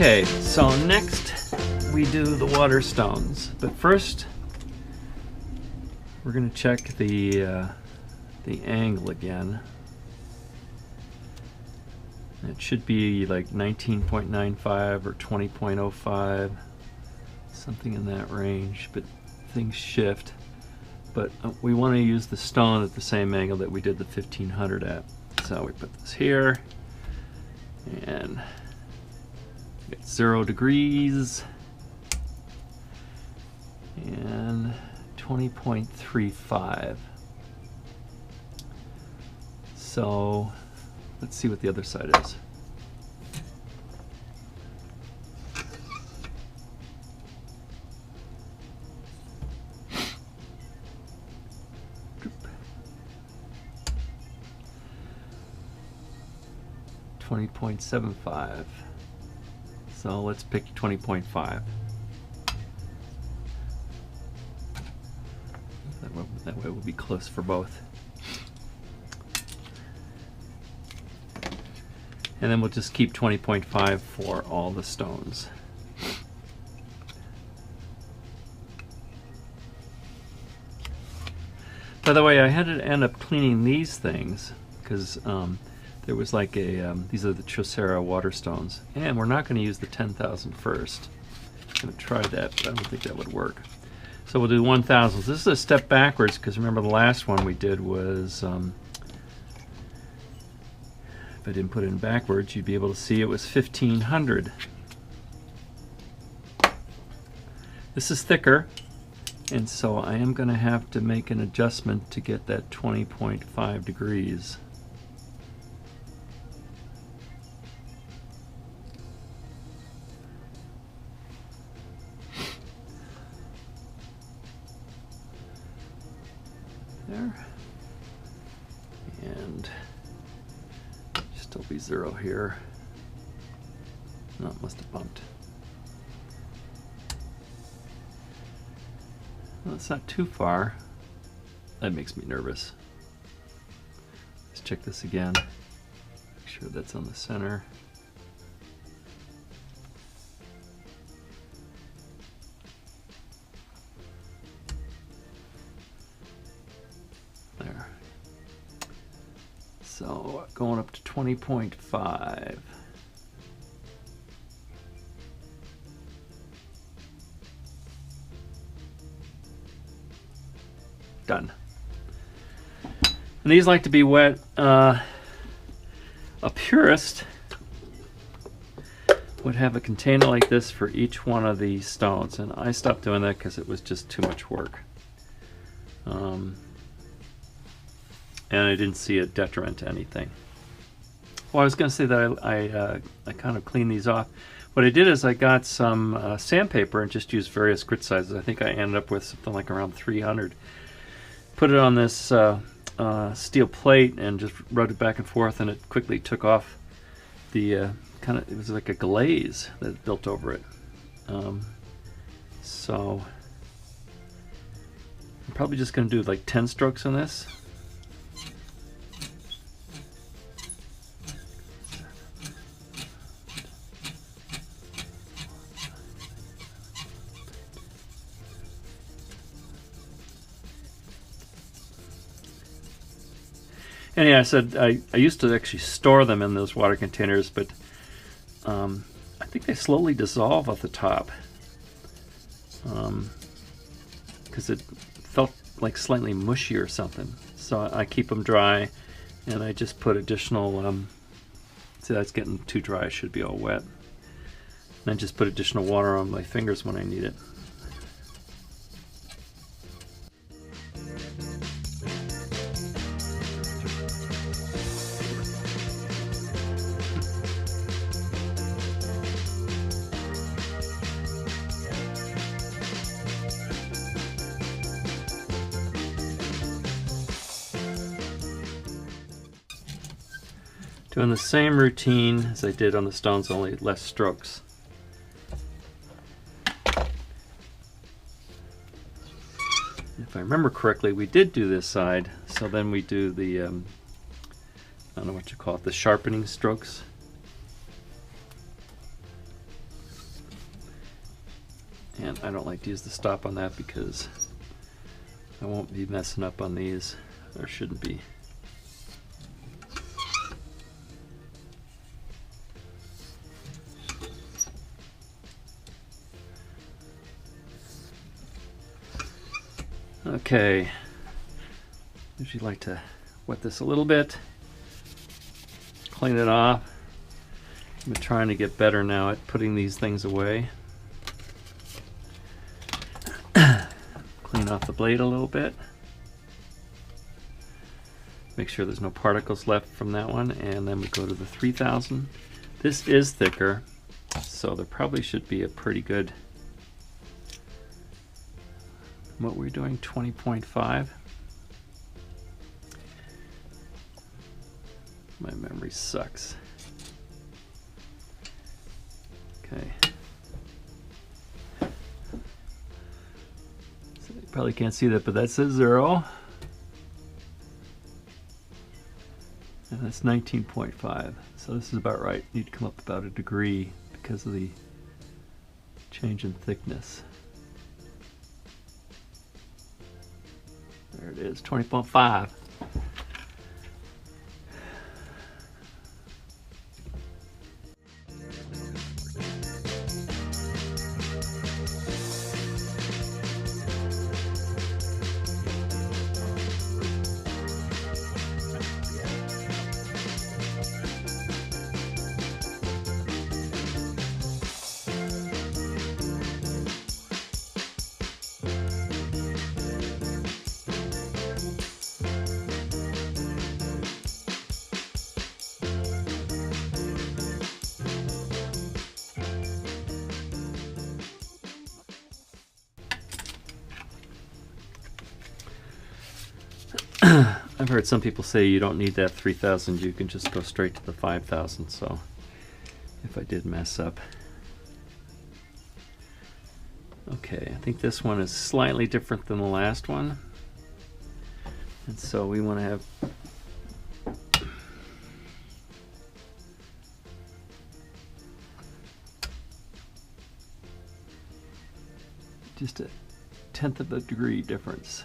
Okay, so next we do the water stones, but first we're going to check the angle again. It should be like 19.95 or 20.05, something in that range, but things shift. But we want to use the stone at the same angle that we did the 1500 at. So we put this here, and get 0 degrees, and 20.35. So let's see what the other side is. .75. So let's pick 20.5. That way we'll be close for both. And then we'll just keep 20.5 for all the stones. By the way, I had to end up cleaning these things because there was like a, these are the Chosera water stones. And we're not going to use the 10,000 first. I'm going to try that, but I don't think that would work. So we'll do 1,000. This is a step backwards because remember the last one we did was, if I didn't put it in backwards, you'd be able to see it was 1,500. This is thicker, and so I am going to have to make an adjustment to get that 20.5 degrees. There. And still be 0 here. No, it must have bumped. Well, it's not too far. That makes me nervous. Let's check this again. Make sure that's on the center. There. So going up to 20.5. Done. And these like to be wet. A purist would have a container like this for each one of the stones, and I stopped doing that because it was just too much work. And I didn't see a detriment to anything. Well, I was going to say that I kind of cleaned these off. What I did is I got some sandpaper and just used various grit sizes. I think I ended up with something like around 300. Put it on this steel plate and just rubbed it back and forth, and it quickly took off the it was like a glaze that built over it. So I'm probably just going to do like 10 strokes on this. And yeah, I said I used to actually store them in those water containers, but I think they slowly dissolve at the top because it felt like slightly mushy or something. So I keep them dry, and I just put additional, see that's getting too dry, it should be all wet. And I just put additional water on my fingers when I need it. Doing the same routine as I did on the stones, only less strokes. If I remember correctly, we did do this side, so then we do the, I don't know what you call it, the sharpening strokes. And I don't like to use the stop on that because I won't be messing up on these, or shouldn't be. Okay, usually like to wet this a little bit, clean it off. I'm trying to get better now at putting these things away. Clean off the blade a little bit. Make sure there's no particles left from that one, and then we go to the 3000. This is thicker, so there probably should be a pretty good, what we're doing, 20.5. My memory sucks. Okay. So you probably can't see that, but that says 0. And that's 19.5. So this is about right. Need to come up about a degree because of the change in thickness. There it is, 20.5. I've heard some people say you don't need that 3000, you can just go straight to the 5000, so if I did mess up. Okay, I think this one is slightly different than the last one, and so we want to have just a 1/10 of a degree difference.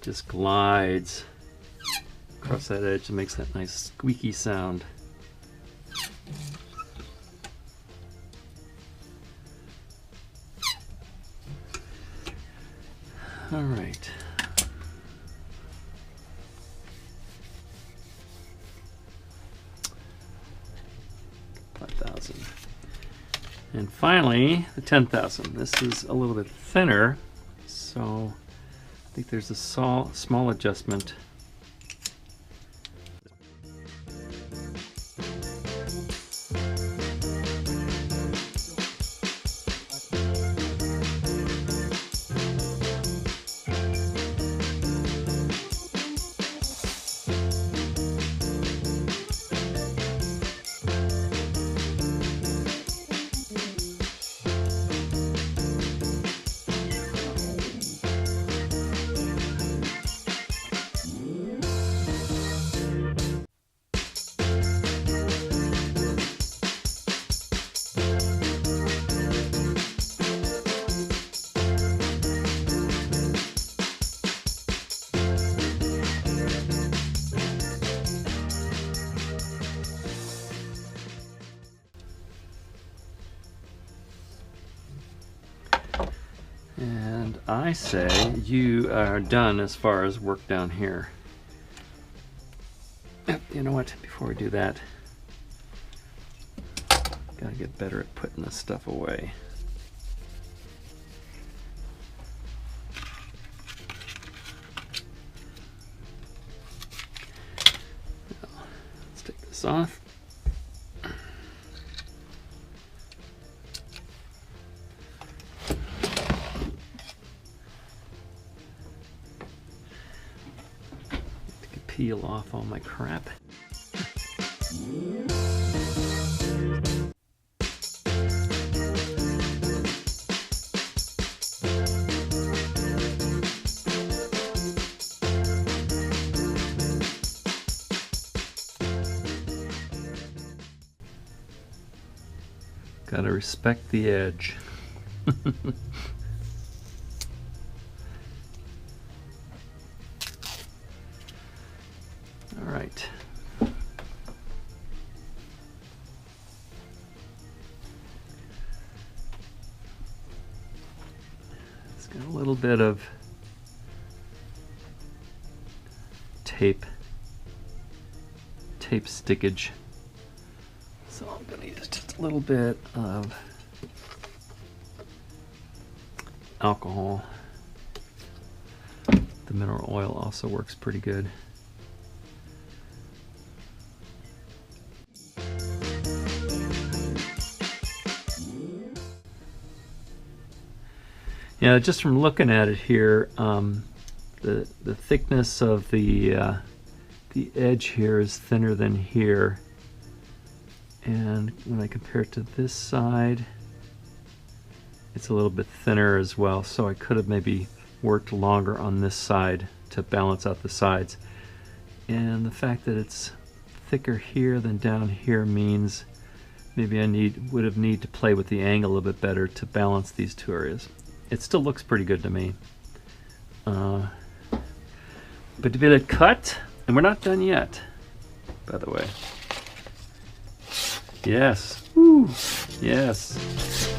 Just glides across that edge and makes that nice squeaky sound. All right. And finally, the 10,000. This is a little bit thinner, so I think there's a small adjustment. And I say you are done as far as work down here. You know what, before we do that, Gotta get better at putting this stuff away. Now, let's take this off. Peel off all my crap. Gotta respect the edge. All right. It's got a little bit of tape stickage. So I'm going to use just a little bit of alcohol. The mineral oil also works pretty good. Yeah, just from looking at it here, the thickness of the edge here is thinner than here, and when I compare it to this side, it's a little bit thinner as well. So I could have maybe worked longer on this side to balance out the sides. And the fact that it's thicker here than down here means maybe I would have need to play with the angle a bit better to balance these two areas. It still looks pretty good to me. But to be able to cut, and we're not done yet, by the way. Yes. Woo. Yes.